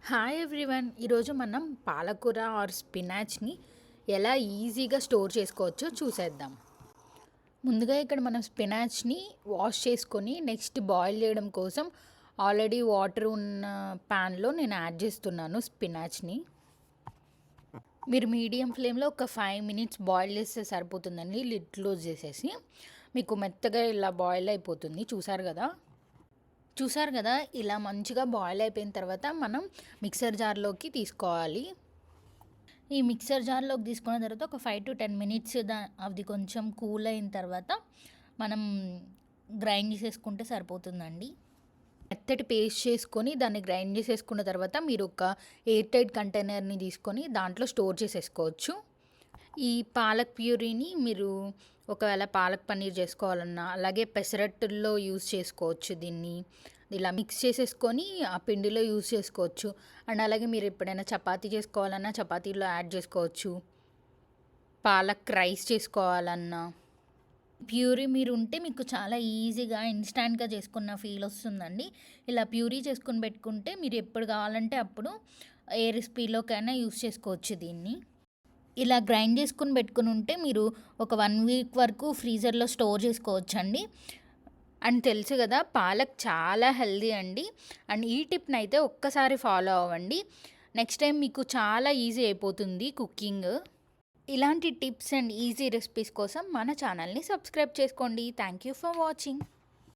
Hi everyone. ఈరోజు మనం పాలకూర ఆర్ స్పినాచ్ని ఎలా ఈజీగా స్టోర్ చేసుకోవచ్చో చూసేద్దాం. ముందుగా ఇక్కడ మనం స్పినాచ్ని వాష్ చేసుకొని నెక్స్ట్ బాయిల్ చేయడం కోసం ఆల్రెడీ వాటర్ ఉన్న ప్యాన్లో నేను యాడ్ చేస్తున్నాను స్పినాచ్ని. మీరు మీడియం ఫ్లేమ్లో ఒక 5 మినిట్స్ బాయిల్ చేస్తే సరిపోతుందండి. లిడ్ క్లోజ్ చేసేసి మీకు మెత్తగా ఇలా బాయిల్ అయిపోతుంది. చూసారు కదా, ఇలా మంచిగా బాయిల్ అయిపోయిన తర్వాత మనం మిక్సర్ జార్లోకి తీసుకోవాలి. ఈ మిక్సర్ జార్లోకి తీసుకున్న తర్వాత ఒక 5 to 10 మినిట్స్ అది కొంచెం కూల్ అయిన తర్వాత మనం గ్రైండ్ చేసేసుకుంటే సరిపోతుందండి. మెత్తటి పేస్ట్ చేసుకొని దాన్ని గ్రైండ్ చేసేసుకున్న తర్వాత మీరు ఒక ఎయిర్ టైట్ కంటైనర్ని తీసుకొని దాంట్లో స్టోర్ చేసేసుకోవచ్చు. ఈ పాలక్ ప్యూరీని మీరు ఒకవేళ పాలక్ పన్నీర్ చేసుకోవాలన్నా, అలాగే పెసరట్టుల్లో యూస్ చేసుకోవచ్చు. దీన్ని ఇలా మిక్స్ చేసేసుకొని ఆ పిండిలో యూస్ చేసుకోవచ్చు. అండ్ అలాగే మీరు ఎప్పుడైనా చపాతీ చేసుకోవాలన్నా చపాతీలో యాడ్ చేసుకోవచ్చు. పాలక్ రైస్ చేసుకోవాలన్నా ప్యూరీ మీరు ఉంటే మీకు చాలా ఈజీగా ఇన్స్టాంట్గా చేసుకున్న ఫీల్ వస్తుందండి. ఇలా ప్యూరీ చేసుకుని పెట్టుకుంటే మీరు ఎప్పుడు కావాలంటే అప్పుడు ఏ రెసిపీలోకైనా యూస్ చేసుకోవచ్చు దీన్ని. ఇలా గ్రైండ్ చేసుకుని పెట్టుకుని ఉంటే మీరు ఒక 1 వీక్ వరకు ఫ్రీజర్లో స్టోర్ చేసుకోవచ్చండి. అండ్ తెలుసు కదా, పాలక్ చాలా హెల్దీ అండి. అండ్ ఈ టిప్ని అయితే ఒక్కసారి ఫాలో అవ్వండి, నెక్స్ట్ టైం మీకు చాలా ఈజీ అయిపోతుంది కుకింగ్. ఇలాంటి టిప్స్ అండ్ ఈజీ రెసిపీస్ కోసం మన ఛానల్ని సబ్స్క్రైబ్ చేసుకోండి. Thank you for watching.